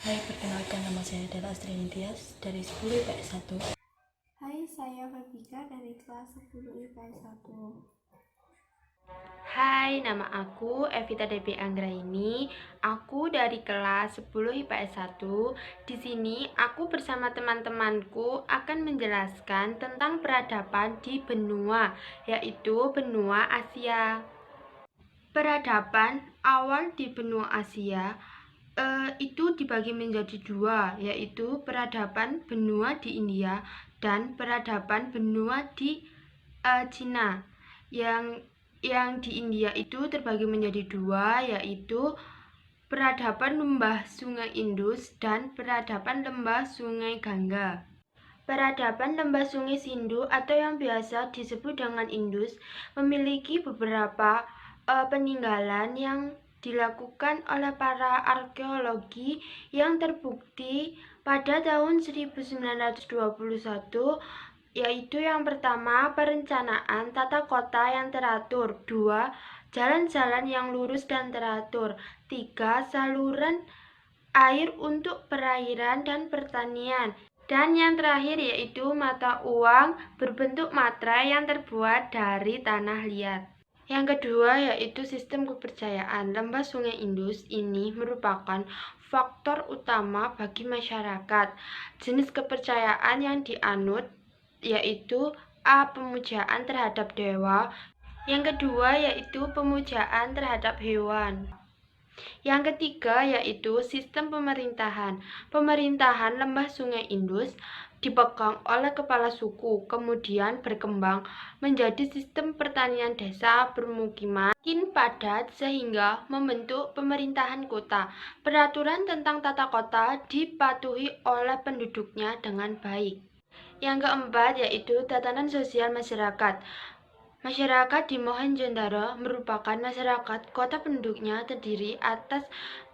Hai, perkenalkan nama saya adalah Astrid Nintias dari 10 IPS 1. Hai, saya Febika dari kelas 10 IPS 1. Hai, nama aku Evita Debbie Anggraini. Aku dari kelas 10 IPS 1. Di sini aku bersama teman-temanku akan menjelaskan tentang peradaban di benua, yaitu benua Asia. Peradaban awal di benua Asia itu dibagi menjadi dua, yaitu peradaban benua di India dan peradaban benua di Cina. Yang di India itu terbagi menjadi dua, yaitu peradaban lembah Sungai Indus dan peradaban lembah Sungai Gangga. Peradaban lembah Sungai Sindu atau yang biasa disebut dengan Indus memiliki beberapa peninggalan yang dilakukan oleh para arkeologi yang terbukti pada tahun 1921, yaitu yang pertama perencanaan tata kota yang teratur, 2 jalan-jalan yang lurus dan teratur, 3 saluran air untuk perairan dan pertanian, dan yang terakhir yaitu mata uang berbentuk materai yang terbuat dari tanah liat. Yang kedua yaitu sistem kepercayaan. Lembah Sungai Indus ini merupakan faktor utama bagi masyarakat. Jenis kepercayaan yang dianut yaitu A. Pemujaan terhadap dewa. Yang kedua yaitu pemujaan terhadap hewan. Yang ketiga yaitu sistem pemerintahan. Pemerintahan lembah Sungai Indus dipegang oleh kepala suku, kemudian berkembang menjadi sistem pertanian desa permukiman makin padat sehingga membentuk pemerintahan kota. Peraturan tentang tata kota dipatuhi oleh penduduknya dengan baik. Yang keempat yaitu tatanan sosial masyarakat. Masyarakat di Mohenjo-daro merupakan masyarakat kota, penduduknya terdiri atas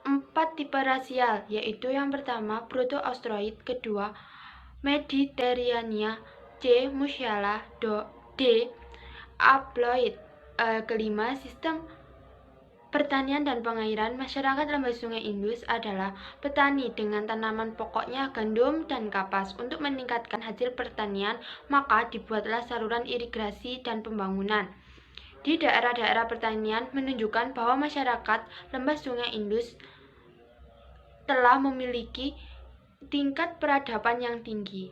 4 tipe rasial, yaitu yang pertama Proto-Austroid, kedua Mediterania, C. Musiala, D. Aploid, kelima sistem pertanian dan pengairan. Masyarakat lembah Sungai Indus adalah petani dengan tanaman pokoknya gandum dan kapas. Untuk meningkatkan hasil pertanian, maka dibuatlah saluran irigasi dan pembangunan di daerah-daerah pertanian menunjukkan bahwa masyarakat lembah Sungai Indus telah memiliki tingkat peradaban yang tinggi.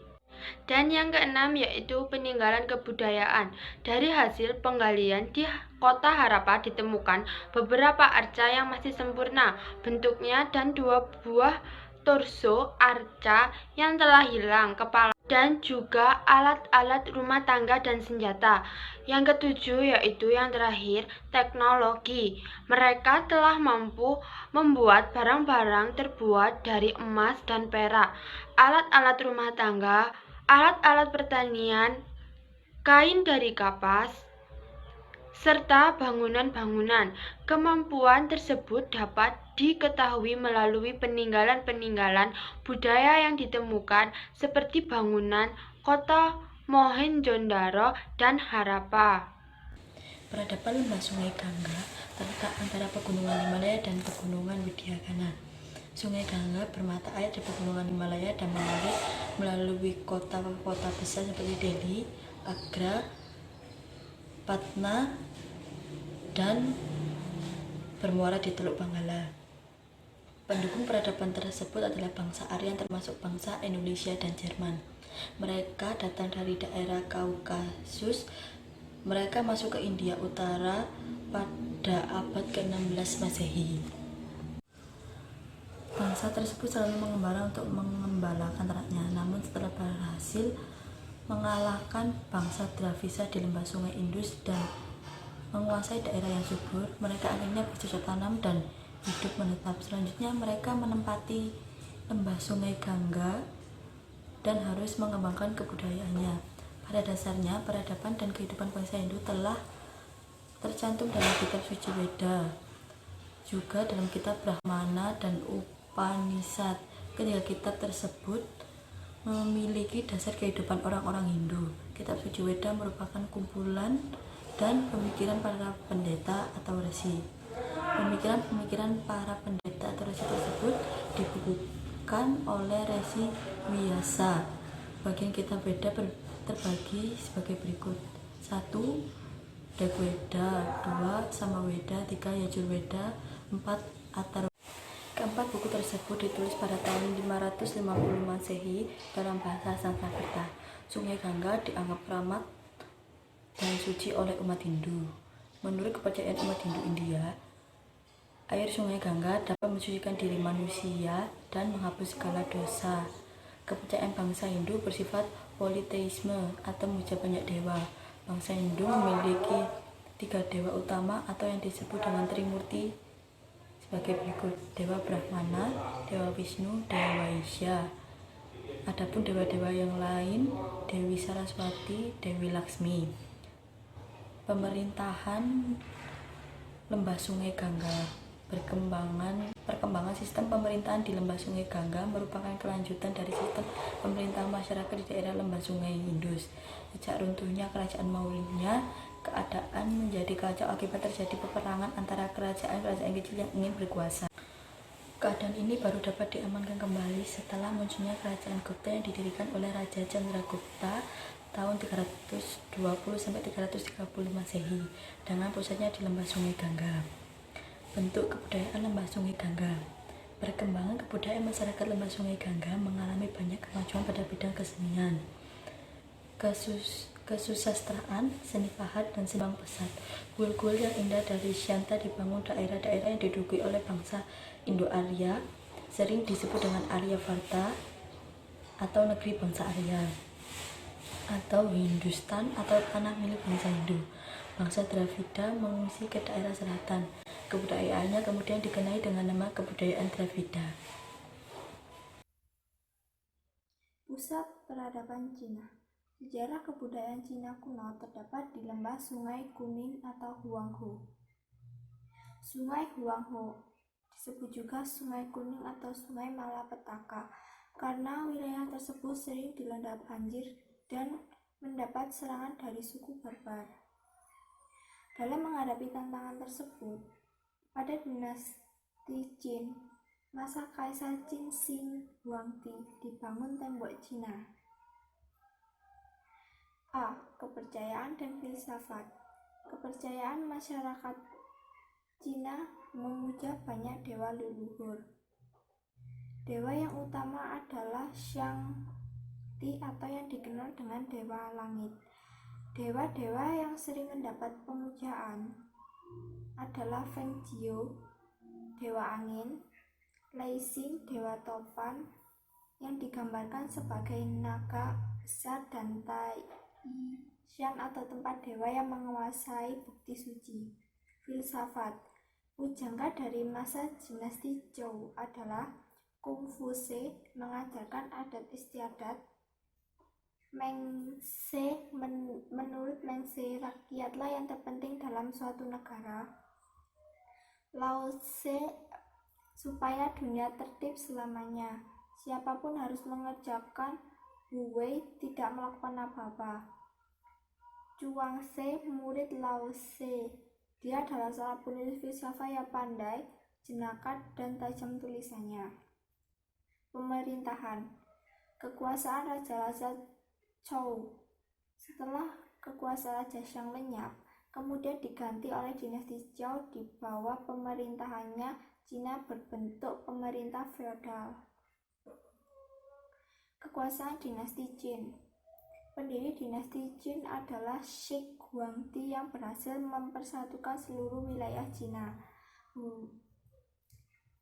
Dan yang keenam yaitu peninggalan kebudayaan. Dari hasil penggalian di kota Harappa ditemukan beberapa arca yang masih sempurna bentuknya dan 2 buah torso arca yang telah hilang kepala dan juga alat-alat rumah tangga dan senjata. Yang ketujuh yaitu yang terakhir, teknologi. Mereka telah mampu membuat barang-barang terbuat dari emas dan perak, alat-alat rumah tangga, alat-alat pertanian, kain dari kapas, serta bangunan-bangunan. Kemampuan tersebut dapat diketahui melalui peninggalan-peninggalan budaya yang ditemukan seperti bangunan kota Mohenjo-daro dan Harappa. Peradaban lembah Sungai Gangga terletak antara pegunungan Himalaya dan pegunungan Widyagana. Sungai Gangga bermata air di pegunungan Himalaya dan mengalir melalui kota-kota besar seperti Delhi, Agra, Patna, dan bermuara di Teluk Benggala. Pendukung peradaban tersebut adalah bangsa Aryan termasuk bangsa Indonesia dan Jerman. Mereka datang dari daerah Kaukasus. Mereka masuk ke India Utara pada abad ke-16 Masehi. Bangsa tersebut selalu mengembara untuk mengembalakan ternaknya, namun setelah berhasil mengalahkan bangsa Dravisa di lembah Sungai Indus dan menguasai daerah yang subur, mereka akhirnya bercocok tanam dan hidup menetap. Selanjutnya mereka menempati lembah Sungai Gangga dan harus mengembangkan kebudayaannya. Pada dasarnya, peradaban dan kehidupan bangsa Hindu telah tercantum dalam kitab suci Weda, juga dalam kitab Brahmana dan Upanishad. Ketiga kitab tersebut memiliki dasar kehidupan orang-orang Hindu. Kitab suci Weda merupakan kumpulan dan pemikiran para pendeta atau resi. Pemikiran-pemikiran para pendeta atau resi tersebut disebabkan oleh resi Wiyasa. Bagian kitab Weda terbagi sebagai berikut: 1. Rigweda, 2. Samaweda, 3. Yajurweda, 4. Atharvaveda. Keempat buku tersebut ditulis pada tahun 550 Masehi dalam bahasa Sanskerta. Sungai Gangga dianggap keramat dan suci oleh umat Hindu. Menurut kepercayaan umat Hindu India, air Sungai Gangga dapat mensucikan diri manusia dan menghapus segala dosa. Kepercayaan bangsa Hindu bersifat politeisme atau memuja banyak dewa. Bangsa Hindu memiliki 3 dewa utama atau yang disebut dengan Trimurti sebagai berikut: Dewa Brahmana, Dewa Wisnu, Dewa Waisya. Adapun dewa-dewa yang lain, Dewi Saraswati, Dewi Laksmi. Pemerintahan Lembah Sungai Gangga. Perkembangan sistem pemerintahan di Lembah Sungai Gangga merupakan kelanjutan dari sistem pemerintahan masyarakat di daerah Lembah Sungai Indus. Sejak runtuhnya kerajaan Maurya, keadaan menjadi kacau akibat terjadi peperangan antara kerajaan-kerajaan kecil yang ingin berkuasa. Keadaan ini baru dapat diamankan kembali setelah munculnya kerajaan Gupta yang didirikan oleh Raja Chandragupta tahun 320-330 Masehi dengan pusatnya di Lembah Sungai Gangga. Bentuk kebudayaan Lembah Sungai Gangga. Perkembangan kebudayaan masyarakat Lembah Sungai Gangga mengalami banyak kemajuan pada bidang kesenian, kesusastraan, seni pahat, dan seni pesat. Gul-gul yang indah dari Syanta dibangun daerah-daerah yang diduduki oleh bangsa Indo-Arya, sering disebut dengan Aryavarta atau negeri bangsa Arya, atau Hindustan atau tanah milik bangsa Hindu. Bangsa Dravida mengungsi ke daerah selatan. Kebudayaannya kemudian dikenai dengan nama kebudayaan Dravida. Pusat peradaban Cina. Sejarah kebudayaan Cina kuno terdapat di lembah Sungai Kuning atau Huanghe. Sungai Huanghe disebut juga Sungai Kuning atau Sungai Malapetaka karena wilayah tersebut sering dilanda banjir dan mendapat serangan dari suku barbar. Dalam menghadapi tantangan tersebut, pada dinasti Qin, masa Kaisar Qin Shi Huangdi, dibangun tembok Cina. A. Kepercayaan dan filsafat. Kepercayaan masyarakat Cina memuja banyak dewa leluhur. Dewa yang utama adalah Shangti atau yang dikenal dengan Dewa Langit. Dewa-dewa yang sering mendapat pemujaan adalah Feng Jiao, Dewa Angin, Lei Xing, Dewa Topan, yang digambarkan sebagai naga besar, dan Tai Shan atau tempat dewa yang menguasai bukti suci. Filsafat. Pujangga dari masa dinasti Zhou adalah Konfuse, mengajarkan adat istiadat. Menurut Mengse, rakyatlah yang terpenting dalam suatu negara. Lao Tse, supaya dunia tertib selamanya, siapapun harus mengerjakan. Wu Wei tidak melakukan apa-apa. Zhuangzi, murid Lao Tse, dia adalah seorang penulis filsafat yang pandai, jenaka, dan tajam tulisannya. Pemerintahan. Kekuasaan raja-raja Zhou. Setelah kekuasaan Raja Shang lenyap, kemudian diganti oleh dinasti Zhou. Di bawah pemerintahannya, Cina berbentuk pemerintah feodal. Kekuasaan dinasti Qin. Pendiri dinasti Qin adalah Shi Huangdi yang berhasil mempersatukan seluruh wilayah Cina.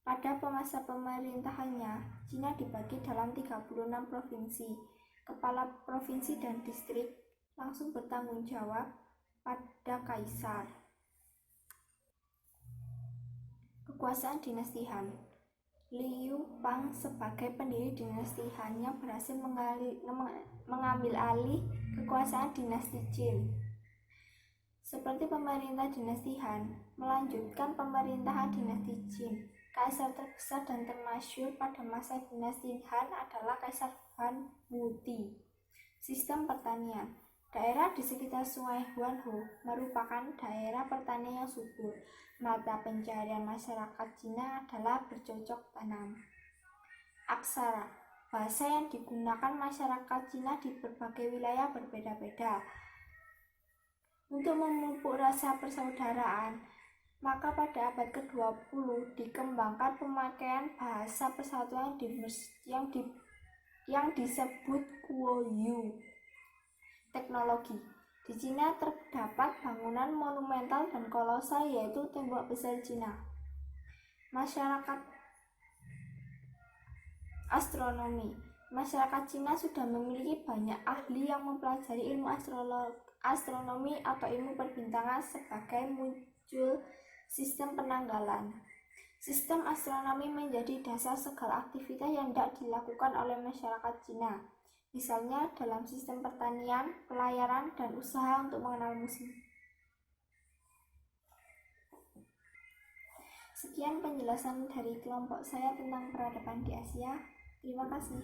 Pada masa pemerintahannya, Cina dibagi dalam 36 provinsi. Kepala provinsi dan distrik langsung bertanggung jawab pada kaisar. Kekuasaan dinasti Han. Liu Pang sebagai pendiri dinasti Han yang berhasil mengambil alih kekuasaan dinasti Qin. Seperti pemerintah dinasti Han, melanjutkan pemerintahan dinasti Qin. Kaisar terbesar dan termasyhur pada masa dinasti Han adalah Kaisar Han Wudi. Sistem pertanian. Daerah di sekitar Sungai Huanghe merupakan daerah pertanian yang subur. Mata pencaharian masyarakat Cina adalah bercocok tanam. aksara, bahasa yang digunakan masyarakat Cina di berbagai wilayah berbeda-beda. Untuk memupuk rasa persaudaraan, maka pada abad ke-20 dikembangkan pemakaian bahasa persatuan yang disebut Kuoyu. Teknologi. Di Cina terdapat bangunan monumental dan kolosal yaitu Tembok Besar Cina. Masyarakat astronomi. Masyarakat Cina sudah memiliki banyak ahli yang mempelajari ilmu astronomi atau ilmu perbintangan sebagai muncul sistem penanggalan. Sistem astronomi menjadi dasar segala aktivitas yang tidak dilakukan oleh masyarakat Cina. Misalnya dalam sistem pertanian, pelayaran, dan usaha untuk mengenal musim. Sekian penjelasan dari kelompok saya tentang peradaban di Asia. Terima kasih.